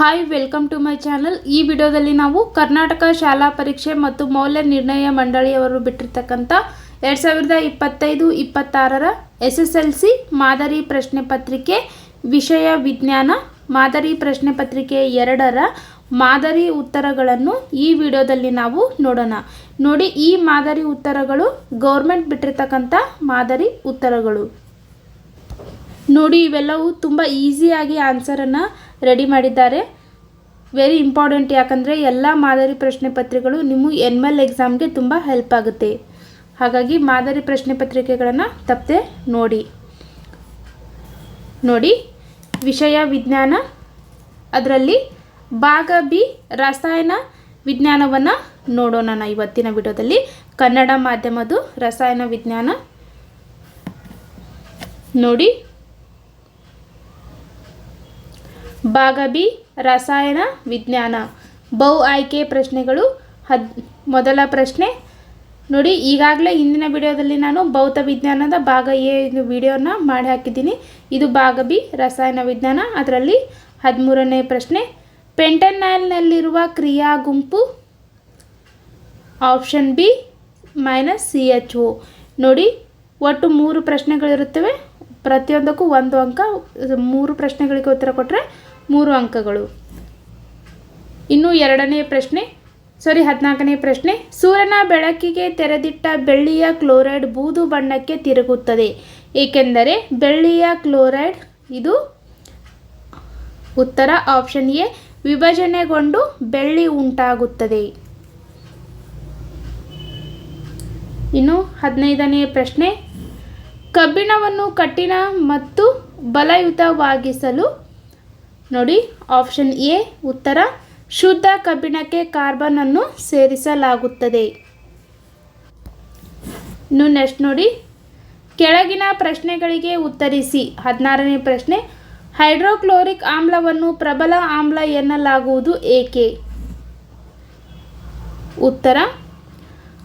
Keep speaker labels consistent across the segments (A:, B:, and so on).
A: Hi welcome to my channel. ಈ ವಿಡಿಯೋದಲ್ಲಿ ನಾವು ಕರ್ನಾಟಕ ಶಾಲಾ ಪರೀಕ್ಷೆ ಮತ್ತು ಮೌಲ್ಯ ನಿರ್ಣಯ ಮಂಡಳಿಯವರು ಬಿಟ್ಟಿರ್ತಕ್ಕಂಥ 2025-26ರ SSLC ಮಾದರಿ ಪ್ರಶ್ನೆ ಪತ್ರಿಕೆ ವಿಷಯ ವಿಜ್ಞಾನ ಮಾದರಿ ಪ್ರಶ್ನೆ ಪತ್ರಿಕೆ 2ರ ಮಾದರಿ ಉತ್ತರಗಳನ್ನು ಈ ವಿಡಿಯೋದಲ್ಲಿ ನಾವು ನೋಡೋಣ. ನೋಡಿ, ಈ ಮಾದರಿ ಉತ್ತರಗಳು ಗೌರ್ಮೆಂಟ್ ಬಿಟ್ಟಿರ್ತಕ್ಕಂಥ ಮಾದರಿ ಉತ್ತರಗಳು. ನೋಡಿ, ಇವೆಲ್ಲವೂ ತುಂಬ ಈಸಿಯಾಗಿ ಆನ್ಸರನ್ನು ರೆಡಿ ಮಾಡಿದ್ದಾರೆ. ವೆರಿ ಇಂಪಾರ್ಟೆಂಟ್, ಯಾಕಂದರೆ ಎಲ್ಲ ಮಾದರಿ ಪ್ರಶ್ನೆ ಪತ್ರಿಕೆಗಳು ನಿಮ್ಮ NML ಎಕ್ಸಾಮ್ಗೆ ತುಂಬ ಹೆಲ್ಪ್ ಆಗುತ್ತೆ. ಹಾಗಾಗಿ ಮಾದರಿ ಪ್ರಶ್ನೆ ಪತ್ರಿಕೆಗಳನ್ನು ತಪ್ಪದೆ ನೋಡಿ. ವಿಷಯ ವಿಜ್ಞಾನ, ಅದರಲ್ಲಿ ಭಾಗ ಬಿ ರಸಾಯನ ವಿಜ್ಞಾನವನ್ನು ನೋಡೋಣ ಇವತ್ತಿನ ವಿಡಿಯೋದಲ್ಲಿ. ಕನ್ನಡ ಮಾಧ್ಯಮದ್ದು ರಸಾಯನ ವಿಜ್ಞಾನ. ನೋಡಿ, ಭಾಗ ಬಿ ರಸಾಯನ ವಿಜ್ಞಾನ ಬಹು ಆಯ್ಕೆ ಪ್ರಶ್ನೆಗಳು. ಮೊದಲ ಪ್ರಶ್ನೆ ನೋಡಿ, ಈಗಾಗಲೇ ಹಿಂದಿನ ವಿಡಿಯೋದಲ್ಲಿ ನಾನು ಭೌತ ವಿಜ್ಞಾನದ ಭಾಗ ಎ ವಿಡಿಯೋನ ಮಾಡಿ ಹಾಕಿದ್ದೀನಿ. ಇದು ಭಾಗ ಬಿ ರಸಾಯನ ವಿಜ್ಞಾನ. ಅದರಲ್ಲಿ 13ನೇ ಪ್ರಶ್ನೆ, ಪೆಂಟನಾಲ್ನಲ್ಲಿರುವ ಕ್ರಿಯಾ ಗುಂಪು ಆಪ್ಷನ್ ಬಿ -CHO. ನೋಡಿ, ಒಟ್ಟು 3 ಪ್ರಶ್ನೆಗಳಿರುತ್ತವೆ. ಪ್ರತಿಯೊಂದಕ್ಕೂ 1 ಅಂಕ. 3 ಪ್ರಶ್ನೆಗಳಿಗೆ ಉತ್ತರ ಕೊಟ್ಟರೆ 3 ಅಂಕಗಳು. ಇನ್ನು 14ನೇ ಪ್ರಶ್ನೆ, ಸೂರ್ಯನ ಬೆಳಕಿಗೆ ತೆರೆದಿಟ್ಟ ಬೆಳ್ಳಿಯ ಕ್ಲೋರೈಡ್ ಬೂದು ಬಣ್ಣಕ್ಕೆ ತಿರುಗುತ್ತದೆ, ಏಕೆಂದರೆ ಬೆಳ್ಳಿಯ ಕ್ಲೋರೈಡ್. ಇದು ಉತ್ತರ ಆಪ್ಷನ್ ಎ, ವಿಭಜನೆಗೊಂಡು ಬೆಳ್ಳಿ ಉಂಟಾಗುತ್ತದೆ. ಇನ್ನು 15ನೇ ಪ್ರಶ್ನೆ, ಕಬ್ಬಿಣವನ್ನು ಕಠಿಣ ಮತ್ತು ಬಲಯುತವಾಗಿಸಲು. ನೋಡಿ, ಆಪ್ಷನ್ ಎ ಉತ್ತರ, ಶುದ್ಧ ಕಬ್ಬಿಣಕ್ಕೆ ಕಾರ್ಬನ್ ಅನ್ನು ಸೇರಿಸಲಾಗುತ್ತದೆ. ಇನ್ನು ನೆಕ್ಸ್ಟ್ ನೋಡಿ, ಕೆಳಗಿನ ಪ್ರಶ್ನೆಗಳಿಗೆ ಉತ್ತರಿಸಿ. 16ನೇ ಪ್ರಶ್ನೆ, ಹೈಡ್ರೋಕ್ಲೋರಿಕ್ ಆಮ್ಲವನ್ನು ಪ್ರಬಲ ಆಮ್ಲ ಎನ್ನಲಾಗುವುದು ಏಕೆ? ಉತ್ತರ,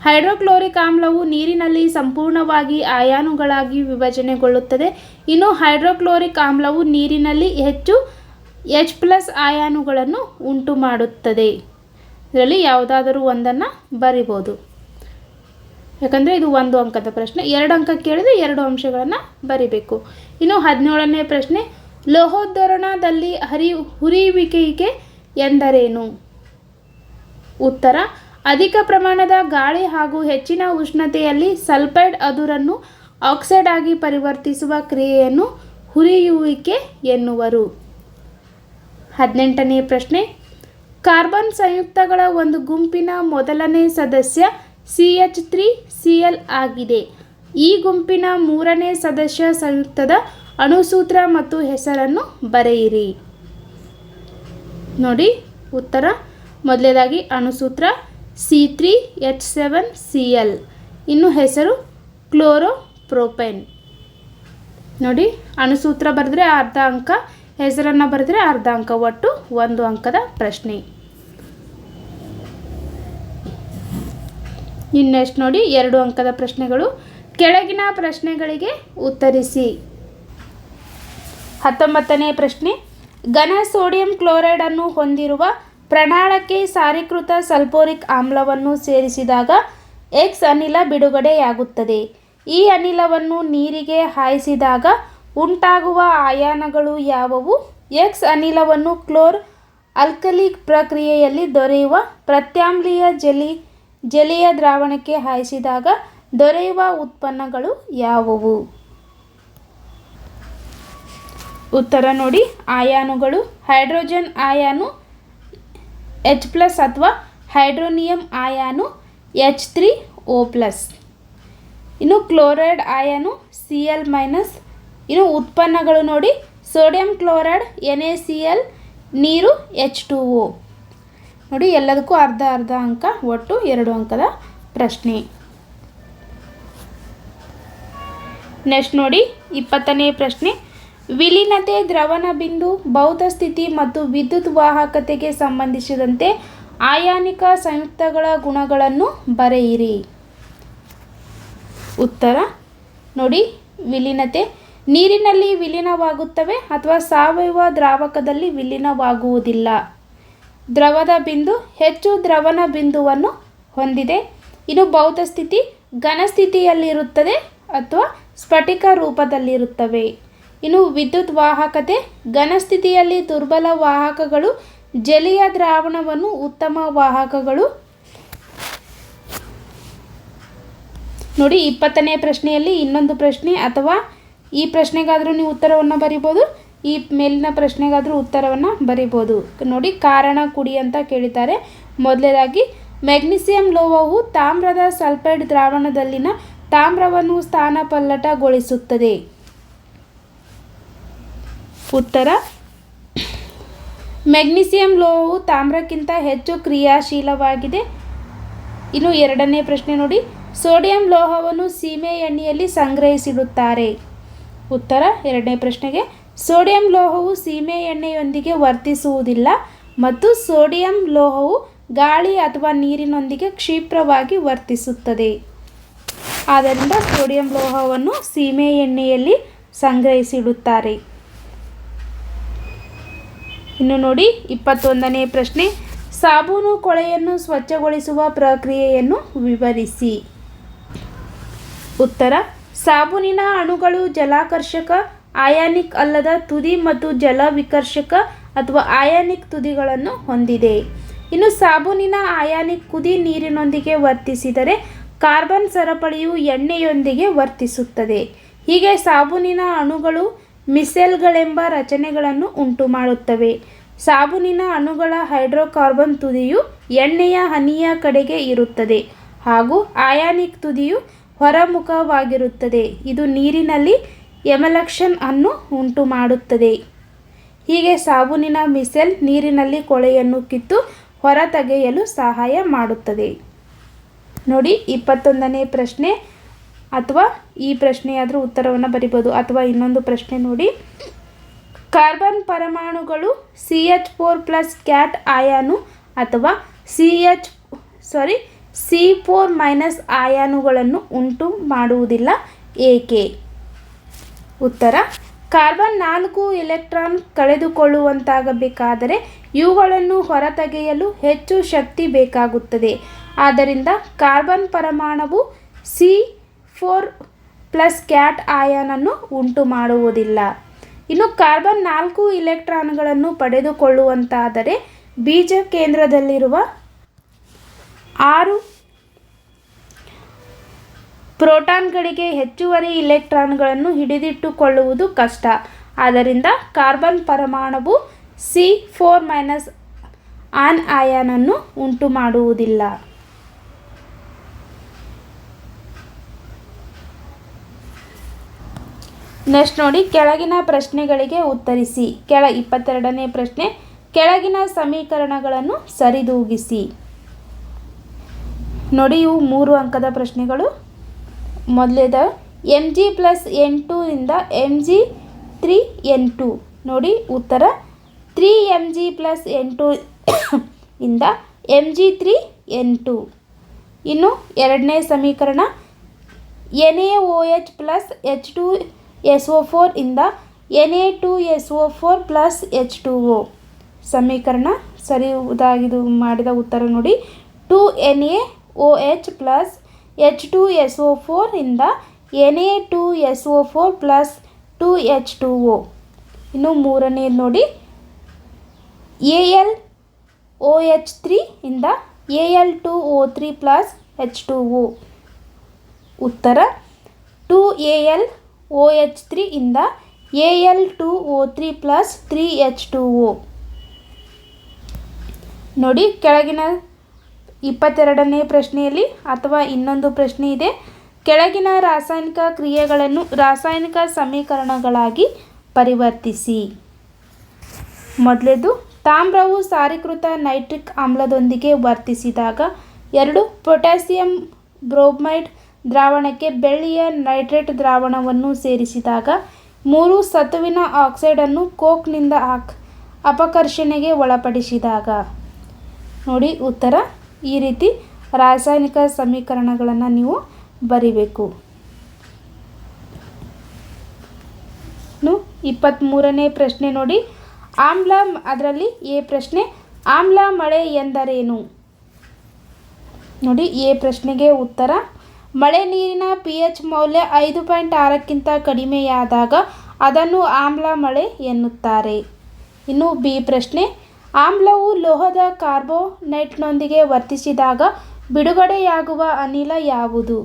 A: ಹೈಡ್ರೋಕ್ಲೋರಿಕ್ ಆಮ್ಲವು ನೀರಿನಲ್ಲಿ ಸಂಪೂರ್ಣವಾಗಿ ಅಯಾನುಗಳಾಗಿ ವಿಭಜನೆಗೊಳ್ಳುತ್ತದೆ. ಇನ್ನು ಹೈಡ್ರೋಕ್ಲೋರಿಕ್ ಆಮ್ಲವು ನೀರಿನಲ್ಲಿ ಹೆಚ್ಚು H+ ಅಯಾನುಗಳನ್ನು ಉಂಟು ಮಾಡುತ್ತದೆ. ಇದರಲ್ಲಿ ಯಾವುದಾದರೂ ಒಂದನ್ನು ಬರಿಬೋದು, ಯಾಕಂದರೆ ಇದು 1 ಅಂಕದ ಪ್ರಶ್ನೆ. 2 ಅಂಕ ಕೇಳಿದರೆ 2 ಅಂಶಗಳನ್ನು ಬರಿಬೇಕು. ಇನ್ನು 17ನೇ ಪ್ರಶ್ನೆ, ಲೋಹೋದ್ಧರಣದಲ್ಲಿ ಹುರಿಯುವಿಕೆ ಎಂದರೇನು? ಉತ್ತರ, ಅಧಿಕ ಪ್ರಮಾಣದ ಗಾಳಿ ಹಾಗೂ ಹೆಚ್ಚಿನ ಉಷ್ಣತೆಯಲ್ಲಿ ಸಲ್ಫೈಡ್ ಅದುರನ್ನು ಆಕ್ಸೈಡ್ ಆಗಿ ಪರಿವರ್ತಿಸುವ ಕ್ರಿಯೆಯನ್ನು ಹುರಿಯುವಿಕೆ ಎನ್ನುವರು. 18ನೇ ಪ್ರಶ್ನೆ, ಕಾರ್ಬನ್ ಸಂಯುಕ್ತಗಳ ಒಂದು ಗುಂಪಿನ ಮೊದಲನೇ ಸದಸ್ಯ CH3Cl ಆಗಿದೆ. ಈ ಗುಂಪಿನ 3ನೇ ಸದಸ್ಯ ಸಂಯುಕ್ತದ ಅಣುಸೂತ್ರ ಮತ್ತು ಹೆಸರನ್ನು ಬರೆಯಿರಿ. ನೋಡಿ, ಉತ್ತರ ಮೊದಲನೇದಾಗಿ ಅಣುಸೂತ್ರ C3H7Cl. ಇನ್ನು ಹೆಸರು ಕ್ಲೋರೋಪ್ರೋಪೇನ್. ನೋಡಿ, ಅಣುಸೂತ್ರ ಬರೆದ್ರೆ ಅರ್ಧ ಅಂಕ, ಹೆಸರನ್ನು ಬರೆದ್ರೆ ಅರ್ಧ ಅಂಕ. ಒಟ್ಟು 1 ಅಂಕದ ಪ್ರಶ್ನೆ. ಇನ್ನೆಷ್ಟು ನೋಡಿ, 2 ಅಂಕದ ಪ್ರಶ್ನೆಗಳು. ಕೆಳಗಿನ ಪ್ರಶ್ನೆಗಳಿಗೆ ಉತ್ತರಿಸಿ. 19ನೇ ಪ್ರಶ್ನೆ, ಘನ ಸೋಡಿಯಂ ಕ್ಲೋರೈಡನ್ನು ಹೊಂದಿರುವ ಪ್ರಾಣಾಳಕ್ಕೆ ಸಾರೀಕೃತ ಸಲ್ಫೋರಿಕ್ ಆಮ್ಲವನ್ನು ಸೇರಿಸಿದಾಗ X ಅನಿಲ ಬಿಡುಗಡೆಯಾಗುತ್ತದೆ. ಈ ಅನಿಲವನ್ನು ನೀರಿಗೆ ಹಾಯಿಸಿದಾಗ ಉಂಟಾಗುವ ಅಯಾನುಗಳು ಯಾವುವು? X ಅನಿಲವನ್ನು ಕ್ಲೋರ್ ಆಲ್ಕಲಿ ಪ್ರಕ್ರಿಯೆಯಲ್ಲಿ ದೊರೆಯುವ ಪ್ರತ್ಯಾಮ್ಲೀಯ ಜಲೀಯ ದ್ರಾವಣಕ್ಕೆ ಹಾಯಿಸಿದಾಗ ದೊರೆಯುವ ಉತ್ಪನ್ನಗಳು ಯಾವುವು? ಉತ್ತರ ನೋಡಿ, ಅಯಾನುಗಳು ಹೈಡ್ರೋಜನ್ ಅಯಾನು H+ ಅಥವಾ ಹೈಡ್ರೋನಿಯಂ ಅಯಾನು H3O+. ಇನ್ನು ಕ್ಲೋರೈಡ್ ಅಯಾನು Cl-. ಇನ್ನು ಉತ್ಪನ್ನಗಳು ನೋಡಿ, ಸೋಡಿಯಂ ಕ್ಲೋರೈಡ್ NaCl, ನೀರು H2O. ನೋಡಿ, ಎಲ್ಲದಕ್ಕೂ ಅರ್ಧ ಅರ್ಧ ಅಂಕ. ಒಟ್ಟು 2 ಅಂಕದ ಪ್ರಶ್ನೆ. ನೆಕ್ಸ್ಟ್ ನೋಡಿ, 20ನೇ ಪ್ರಶ್ನೆ, ವಿಲೀನತೆ, ದ್ರವಣ ಬಿಂದು, ಭೌತ ಸ್ಥಿತಿ ಮತ್ತು ವಿದ್ಯುತ್ ವಾಹಕತೆಗೆ ಸಂಬಂಧಿಸಿದಂತೆ ಆಯಾನಿಕ ಸಂಯುಕ್ತಗಳ ಗುಣಗಳನ್ನು ಬರೆಯಿರಿ. ಉತ್ತರ ನೋಡಿ, ವಿಲೀನತೆ, ನೀರಿನಲ್ಲಿ ವಿಲೀನವಾಗುತ್ತವೆ ಅಥವಾ ಸಾವಯವ ದ್ರಾವಕದಲ್ಲಿ ವಿಲೀನವಾಗುವುದಿಲ್ಲ. ದ್ರವದ ಬಿಂದು ಹೆಚ್ಚು ದ್ರವಣ ಬಿಂದುವನ್ನು ಹೊಂದಿದೆ. ಇನ್ನು ಭೌತ ಸ್ಥಿತಿ ಘನ ಸ್ಥಿತಿಯಲ್ಲಿರುತ್ತದೆ ಅಥವಾ ಸ್ಫಟಿಕ ರೂಪದಲ್ಲಿರುತ್ತವೆ. ಇನ್ನು ವಿದ್ಯುತ್ ವಾಹಕತೆ ಘನ ಸ್ಥಿತಿಯಲ್ಲಿ ದುರ್ಬಲ ವಾಹಕಗಳು, ಜಲೀಯ ದ್ರಾವಣವನ್ನು ಉತ್ತಮ ವಾಹಕಗಳು. ನೋಡಿ 20ನೇ ಪ್ರಶ್ನೆಯಲ್ಲಿ ಇನ್ನೊಂದು ಪ್ರಶ್ನೆ, ಅಥವಾ ಈ ಪ್ರಶ್ನೆಗಾದರೂ ನೀವು ಉತ್ತರವನ್ನು ಬರಿಬೋದು, ಈ ಮೇಲಿನ ಪ್ರಶ್ನೆಗಾದರೂ ಉತ್ತರವನ್ನು ಬರಿಬೋದು. ನೋಡಿ ಕಾರಣ ಕುಡಿ ಅಂತ ಕೇಳಿದ್ದಾರೆ. ಮೊದಲನೇದಾಗಿ ಮೆಗ್ನೀಸಿಯಂ ಲೋಹವು ತಾಮ್ರದ ಸಲ್ಫೈಡ್ ದ್ರಾವಣದಲ್ಲಿನ ತಾಮ್ರವನ್ನು ಸ್ಥಾನಪಲ್ಲಟಗೊಳಿಸುತ್ತದೆ. ಉತ್ತರ ಮೆಗ್ನೀಸಿಯಂ ಲೋಹವು ತಾಮ್ರಕ್ಕಿಂತ ಹೆಚ್ಚು ಕ್ರಿಯಾಶೀಲವಾಗಿದೆ. ಇನ್ನು 2ನೇ ಪ್ರಶ್ನೆ ನೋಡಿ, ಸೋಡಿಯಂ ಲೋಹವನ್ನು ಸೀಮೆ ಎಣ್ಣೆಯಲ್ಲಿ ಸಂಗ್ರಹಿಸಿಡುತ್ತಾರೆ. ಉತ್ತರ 2ನೇ ಪ್ರಶ್ನೆಗೆ ಸೋಡಿಯಂ ಲೋಹವು ಸೀಮೆ ಎಣ್ಣೆಯೊಂದಿಗೆ ವರ್ತಿಸುವುದಿಲ್ಲ ಮತ್ತು ಸೋಡಿಯಂ ಲೋಹವು ಗಾಳಿ ಅಥವಾ ನೀರಿನೊಂದಿಗೆ ಕ್ಷಿಪ್ರವಾಗಿ ವರ್ತಿಸುತ್ತದೆ. ಆದ್ದರಿಂದ ಸೋಡಿಯಂ ಲೋಹವನ್ನು ಸೀಮೆ ಎಣ್ಣೆಯಲ್ಲಿ ಸಂಗ್ರಹಿಸಿಡುತ್ತಾರೆ. ಇನ್ನು ನೋಡಿ 21ನೇ ಪ್ರಶ್ನೆ, ಸಾಬೂನು ಕೊಳೆಯನ್ನು ಸ್ವಚ್ಛಗೊಳಿಸುವ ಪ್ರಕ್ರಿಯೆಯನ್ನು ವಿವರಿಸಿ. ಉತ್ತರ ಸಾಬೂನಿನ ಅಣುಗಳು ಜಲಾಕರ್ಷಕ, ಅಯಾನಿಕ್ ಅಲ್ಲದ ತುದಿ ಮತ್ತು ಜಲ ವಿಕರ್ಷಕ ಅಥವಾ ಅಯಾನಿಕ್ ತುದಿಗಳನ್ನು ಹೊಂದಿದೆ. ಇನ್ನು ಸಾಬೂನಿನ ಅಯಾನಿಕ್ ಕುದಿ ನೀರಿನೊಂದಿಗೆ ವರ್ತಿಸಿದರೆ ಕಾರ್ಬನ್ ಸರಪಳಿಯು ಎಣ್ಣೆಯೊಂದಿಗೆ ವರ್ತಿಸುತ್ತದೆ. ಹೀಗೆ ಸಾಬೂನಿನ ಅಣುಗಳು ಮಿಸೆಲ್ಗಳೆಂಬ ರಚನೆಗಳನ್ನು ಉಂಟುಮಾಡುತ್ತವೆ. ಸಾಬೂನಿನ ಅಣುಗಳ ಹೈಡ್ರೋಕಾರ್ಬನ್ ತುದಿಯು ಎಣ್ಣೆಯ ಹನಿಯ ಕಡೆಗೆ ಇರುತ್ತದೆ ಹಾಗೂ ಅಯಾನಿಕ್ ತುದಿಯು ಹೊರಮುಖವಾಗಿರುತ್ತದೆ. ಇದು ನೀರಿನಲ್ಲಿ ಎಮಲ್ಷನ್ ಅನ್ನು ಉಂಟುಮಾಡುತ್ತದೆ. ಹೀಗೆ ಸಾಬೂನಿನ ಮಿಸೆಲ್ ನೀರಿನಲ್ಲಿ ಕೊಳೆಯನ್ನು ಕಿತ್ತು ಹೊರತೆಗೆಯಲು ಸಹಾಯ ಮಾಡುತ್ತದೆ. ನೋಡಿ 21ನೇ ಪ್ರಶ್ನೆ, ಅಥವಾ ಈ ಪ್ರಶ್ನೆಯಾದರೂ ಉತ್ತರವನ್ನು ಬರಿಬೋದು, ಅಥವಾ ಇನ್ನೊಂದು ಪ್ರಶ್ನೆ ನೋಡಿ, ಕಾರ್ಬನ್ ಪರಮಾಣುಗಳು CH4+ ಕ್ಯಾಟ್ ಅಯಾನು ಅಥವಾ C4- ಅಯಾನುಗಳನ್ನು ಉಂಟು ಮಾಡುವುದಿಲ್ಲ, ಏಕೆ? ಉತ್ತರ ಕಾರ್ಬನ್ 4 ಎಲೆಕ್ಟ್ರಾನ್ ಕಳೆದುಕೊಳ್ಳುವಂತಾಗಬೇಕಾದರೆ ಇವುಗಳನ್ನು ಹೊರತೆಗೆಯಲು ಹೆಚ್ಚು ಶಕ್ತಿ ಬೇಕಾಗುತ್ತದೆ. ಆದ್ದರಿಂದ ಕಾರ್ಬನ್ ಪರಮಾಣುವು C4+ ಕ್ಯಾಟ್ ಅಯಾನನ್ನು ಉಂಟು ಮಾಡುವುದಿಲ್ಲ. ಇನ್ನು ಕಾರ್ಬನ್ 4 ಇಲೆಕ್ಟ್ರಾನ್ಗಳನ್ನು ಪಡೆದುಕೊಳ್ಳುವಂತಾದರೆ ಬೀಜ ಕೇಂದ್ರದಲ್ಲಿರುವ 6 ಪ್ರೋಟಾನ್ಗಳಿಗೆ ಹೆಚ್ಚುವರಿ ಇಲೆಕ್ಟ್ರಾನ್ಗಳನ್ನು ಹಿಡಿದಿಟ್ಟುಕೊಳ್ಳುವುದು ಕಷ್ಟ. ಆದ್ದರಿಂದ ಕಾರ್ಬನ್ ಪರಮಾಣುವು C4- ಅಯಾನನ್ನು ಉಂಟು ಮಾಡುವುದಿಲ್ಲ. ನೆಕ್ಸ್ಟ್ ನೋಡಿ, ಕೆಳಗಿನ ಪ್ರಶ್ನೆಗಳಿಗೆ ಉತ್ತರಿಸಿ. 22ನೇ ಪ್ರಶ್ನೆ, ಕೆಳಗಿನ ಸಮೀಕರಣಗಳನ್ನು ಸರಿದೂಗಿಸಿ. ನೋಡಿ ಇವು 3 ಅಂಕದ ಪ್ರಶ್ನೆಗಳು. ಮೊದಲೇದ Mg+N2 ಇಂದ Mg3N2. ನೋಡಿ ಉತ್ತರ 3Mg+N2 ಇಂದ Mg3N2. ಇನ್ನು 2ನೇ ಸಮೀಕರಣ NaOH+H2SO4 ಇಂದ Na2SO4+H2O. ಸಮೀಕರಣ ಸರಿಯಾಗಿದು ಮಾಡಿದ ಉತ್ತರ ನೋಡಿ 2NaOH+H2SO4 ಇಂದ Na2SO4+2H2O. ಇನ್ನು 3ನೇದು ನೋಡಿ AlOH3 ಇಂದ Al2O3+H2O. ಉತ್ತರ 2AlOH3 ಇಂದ Al2O3+3H2O. ನೋಡಿ ಕೆಳಗಿನ 22ನೇ ಪ್ರಶ್ನೆಯಲ್ಲಿ ಅಥವಾ ಇನ್ನೊಂದು ಪ್ರಶ್ನೆ ಇದೆ, ಕೆಳಗಿನ ರಾಸಾಯನಿಕ ಕ್ರಿಯೆಗಳನ್ನು ರಾಸಾಯನಿಕ ಸಮೀಕರಣಗಳಾಗಿ ಪರಿವರ್ತಿಸಿ. ಮೊದಲೇದು, ತಾಮ್ರವು ಸಾರೀಕೃತ ನೈಟ್ರಿಕ್ ಆಮ್ಲದೊಂದಿಗೆ ವರ್ತಿಸಿದಾಗ 2 ಪೊಟ್ಯಾಸಿಯಂ ಬ್ರೋಮೈಡ್ ದ್ರಾವಣಕ್ಕೆ ಬೆಳ್ಳಿಯ ನೈಟ್ರೇಟ್ ದ್ರಾವಣವನ್ನು ಸೇರಿಸಿದಾಗ 3 ಸತುವಿನ ಆಕ್ಸೈಡನ್ನು ಕೋಕ್ನಿಂದ ಅಪಕರ್ಷಣೆಗೆ ಒಳಪಡಿಸಿದಾಗ. ನೋಡಿ ಉತ್ತರ ಈ ರೀತಿ ರಾಸಾಯನಿಕ ಸಮೀಕರಣಗಳನ್ನು ನೀವು ಬರಿಬೇಕು. 23ನೇ ಪ್ರಶ್ನೆ ನೋಡಿ, ಆಮ್ಲ ಅದರಲ್ಲಿ ಎ ಪ್ರಶ್ನೆ, ಆಮ್ಲ ಮಳೆ ಎಂದರೇನು? ನೋಡಿ ಎ ಪ್ರಶ್ನೆಗೆ ಉತ್ತರ, ಮಳೆ ನೀರಿನ pH ಮೌಲ್ಯ 5.6ಕ್ಕಿಂತ ಕಡಿಮೆಯಾದಾಗ ಅದನ್ನು ಆಮ್ಲ ಮಳೆ ಎನ್ನುತ್ತಾರೆ. ಇನ್ನು ಬಿ ಪ್ರಶ್ನೆ, ಆಮ್ಲವು ಲೋಹದ ಕಾರ್ಬೋನೇಟ್ನೊಂದಿಗೆ ವರ್ತಿಸಿದಾಗ ಬಿಡುಗಡೆಯಾಗುವ ಅನಿಲ ಯಾವುದು?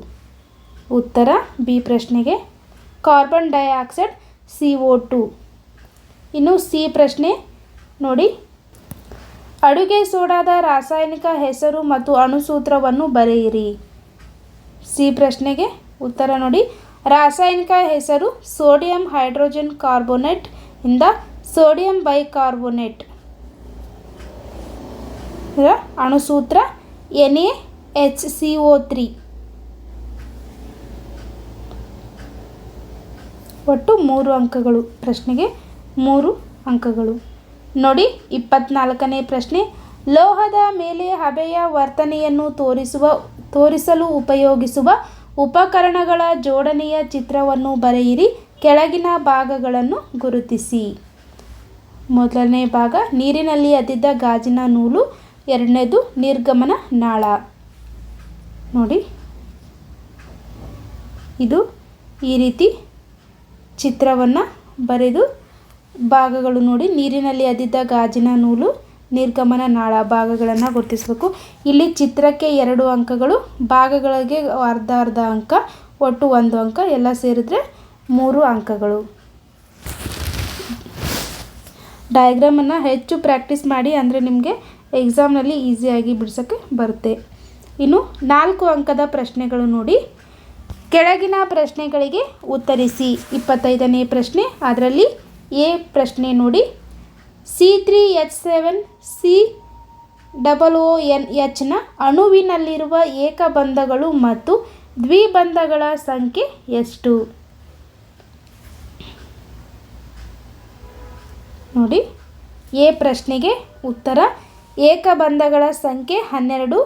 A: ಉತ್ತರ ಬಿ ಪ್ರಶ್ನೆಗೆ ಕಾರ್ಬನ್ ಡೈಆಕ್ಸೈಡ್ CO2. ಇನ್ನು ಸಿ ಪ್ರಶ್ನೆ ನೋಡಿ, ಅಡುಗೆ ಸೋಡಾದ ರಾಸಾಯನಿಕ ಹೆಸರು ಮತ್ತು ಅಣುಸೂತ್ರವನ್ನು ಬರೆಯಿರಿ. ಸಿ ಪ್ರಶ್ನೆಗೆ ಉತ್ತರ ನೋಡಿ, ರಾಸಾಯನಿಕ ಹೆಸರು ಸೋಡಿಯಂ ಹೈಡ್ರೋಜನ್ ಕಾರ್ಬೋನೇಟ್ ಇಂದ ಸೋಡಿಯಂ ಬೈಕಾರ್ಬೋನೇಟ್. ಅಣುಸೂತ್ರ NaHCO3. ಒಟ್ಟು 3 ಅಂಕಗಳು. ಪ್ರಶ್ನೆಗೆ 3 ಅಂಕಗಳು. ನೋಡಿ 24ನೇ ಪ್ರಶ್ನೆ, ಲೋಹದ ಮೇಲೆ ಹಬೆಯ ವರ್ತನೆಯನ್ನು ತೋರಿಸಲು ಉಪಯೋಗಿಸುವ ಉಪಕರಣಗಳ ಜೋಡಣೆಯ ಚಿತ್ರವನ್ನು ಬರೆಯಿರಿ. ಕೆಳಗಿನ ಭಾಗಗಳನ್ನು ಗುರುತಿಸಿ. ಮೊದಲನೇ ಭಾಗ ನೀರಿನಲ್ಲಿ ಅದ್ದಿದ್ದ ಗಾಜಿನ ನೂಲು, ಎರಡನೇದು ನಿರ್ಗಮನ ನಾಳ. ನೋಡಿ ಇದು ಈ ರೀತಿ ಚಿತ್ರವನ್ನು ಬರೆದು ಭಾಗಗಳು ನೋಡಿ, ನೀರಿನಲ್ಲಿ ಅದ್ದಿದ್ದ ಗಾಜಿನ ನೂಲು, ನಿರ್ಗಮನ ನಾಳ ಭಾಗಗಳನ್ನು ಗುರುತಿಸಬೇಕು. ಇಲ್ಲಿ ಚಿತ್ರಕ್ಕೆ 2 ಅಂಕಗಳು, ಭಾಗಗಳಿಗೆ ಅರ್ಧ ಅರ್ಧ ಅಂಕ, ಒಟ್ಟು 1 ಅಂಕ, ಎಲ್ಲ ಸೇರಿದ್ರೆ 3 ಅಂಕಗಳು. ಡಯಾಗ್ರಾಮನ್ನು ಹೆಚ್ಚು ಪ್ರಾಕ್ಟೀಸ್ ಮಾಡಿ, ಅಂದರೆ ನಿಮಗೆ ಎಕ್ಸಾಮ್ನಲ್ಲಿ ಈಸಿಯಾಗಿ ಬಿಡಿಸೋಕ್ಕೆ ಬರುತ್ತೆ. ಇನ್ನು 4 ಅಂಕದ ಪ್ರಶ್ನೆಗಳು ನೋಡಿ, ಕೆಳಗಿನ ಪ್ರಶ್ನೆಗಳಿಗೆ ಉತ್ತರಿಸಿ. 25ನೇ ಪ್ರಶ್ನೆ, ಅದರಲ್ಲಿ ಎ ಪ್ರಶ್ನೆ ನೋಡಿ, C3H7COONHನ ಅಣುವಿನಲ್ಲಿರುವ ಏಕಬಂಧಗಳು ಮತ್ತು ದ್ವಿಬಂಧಗಳ ಸಂಖ್ಯೆ ಎಷ್ಟು? ನೋಡಿ ಎ ಪ್ರಶ್ನೆಗೆ ಉತ್ತರ, ಏಕಬಂಧಗಳ ಸಂಖ್ಯೆ 12,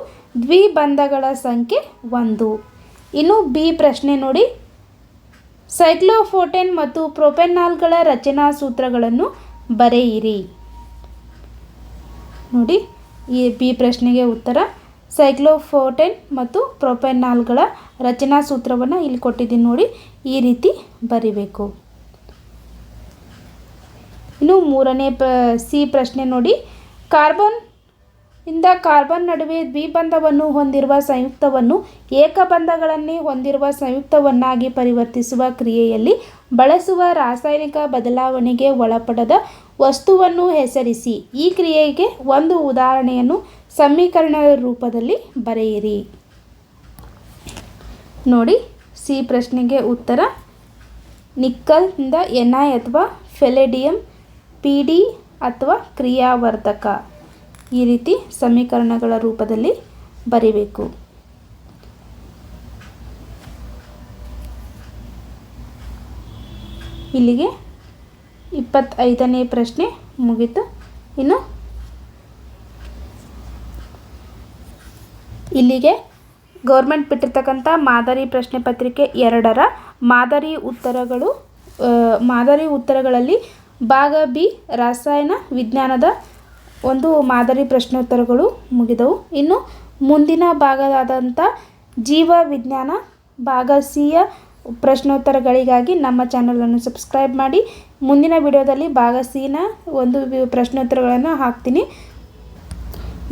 A: ದ್ವಿಬಂಧಗಳ ಸಂಖ್ಯೆ 1. ಇನ್ನು ಬಿ ಪ್ರಶ್ನೆ ನೋಡಿ, ಸೈಕ್ಲೋಫೋಟೇನ್ ಮತ್ತು ಪ್ರೊಪೆನಾಲ್ಗಳ ರಚನಾ ಸೂತ್ರಗಳನ್ನು ಬರೆಯಿರಿ. ನೋಡಿ ಈ ಬಿ ಪ್ರಶ್ನೆಗೆ ಉತ್ತರ, ಸೈಕ್ಲೋಫೋಟೇನ್ ಮತ್ತು ಪ್ರೊಪೆನಾಲ್ಗಳ ರಚನಾ ಸೂತ್ರವನ್ನು ಇಲ್ಲಿ ಕೊಟ್ಟಿದ್ದೀನಿ ನೋಡಿ, ಈ ರೀತಿ ಬರಿಬೇಕು. ಇನ್ನು 3ನೇ ಸಿ ಪ್ರಶ್ನೆ ನೋಡಿ, ಕಾರ್ಬನ್ ನಡುವೆ ದ್ವಿಬಂಧವನ್ನು ಹೊಂದಿರುವ ಸಂಯುಕ್ತವನ್ನು ಏಕಬಂಧಗಳನ್ನೇ ಹೊಂದಿರುವ ಸಂಯುಕ್ತವನ್ನಾಗಿ ಪರಿವರ್ತಿಸುವ ಕ್ರಿಯೆಯಲ್ಲಿ ಬಳಸುವ ರಾಸಾಯನಿಕ ಬದಲಾವಣೆಗೆ ಒಳಪಡದ ವಸ್ತುವನ್ನು ಹೆಸರಿಸಿ. ಈ ಕ್ರಿಯೆಗೆ ಒಂದು ಉದಾಹರಣೆಯನ್ನು ಸಮೀಕರಣದ ರೂಪದಲ್ಲಿ ಬರೆಯಿರಿ. ನೋಡಿ ಸಿ ಪ್ರಶ್ನೆಗೆ ಉತ್ತರ, ನಿಕ್ಕಲ್ನಿಂದ Ni ಅಥವಾ ಪೆಲೆಡಿಯಂ PD ಅಥವಾ ಕ್ರಿಯಾವರ್ಧಕ. ಈ ರೀತಿ ಸಮೀಕರಣಗಳ ರೂಪದಲ್ಲಿ ಬರಿಬೇಕು. ಇಲ್ಲಿಗೆ 25ನೇ ಪ್ರಶ್ನೆ ಮುಗಿತು. ಇನ್ನು ಇಲ್ಲಿಗೆ ಗೌರ್ಮೆಂಟ್ ಬಿಟ್ಟಿರ್ತಕ್ಕಂಥ ಮಾದರಿ ಪ್ರಶ್ನೆ ಪತ್ರಿಕೆ 2ರ ಮಾದರಿ ಉತ್ತರಗಳಲ್ಲಿ ಭಾಗ ಬಿ ರಸಾಯನ ವಿಜ್ಞಾನದ ಒಂದು ಮಾದರಿ ಪ್ರಶ್ನೋತ್ತರಗಳು ಮುಗಿದವು. ಇನ್ನು ಮುಂದಿನ ಭಾಗದಾದಂಥ ಜೀವ ವಿಜ್ಞಾನ ಭಾಗ ಸಿಯ ಪ್ರಶ್ನೋತ್ತರಗಳಿಗಾಗಿ ನಮ್ಮ ಚಾನಲನ್ನು ಸಬ್ಸ್ಕ್ರೈಬ್ ಮಾಡಿ. ಮುಂದಿನ ವಿಡಿಯೋದಲ್ಲಿ ಭಾಗ ಸಿನ ಒಂದು ಪ್ರಶ್ನೋತ್ತರಗಳನ್ನು ಹಾಕ್ತೀನಿ.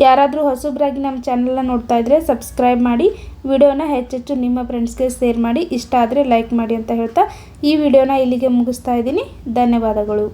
A: ಯಾರಾದರೂ ಹೊಸಬರಾಗಿ ನಮ್ಮ ಚಾನಲ್ನ ನೋಡ್ತಾ ಇದ್ದರೆ ಸಬ್ಸ್ಕ್ರೈಬ್ ಮಾಡಿ, ವಿಡಿಯೋನ ಹೆಚ್ಚೆಚ್ಚು ನಿಮ್ಮ ಫ್ರೆಂಡ್ಸ್ಗೆ ಶೇರ್ ಮಾಡಿ, ಇಷ್ಟ ಆದರೆ ಲೈಕ್ ಮಾಡಿ ಅಂತ ಹೇಳ್ತಾ ಈ ವಿಡಿಯೋನ ಇಲ್ಲಿಗೆ ಮುಗಿಸ್ತಾ ಇದ್ದೀನಿ. ಧನ್ಯವಾದಗಳು.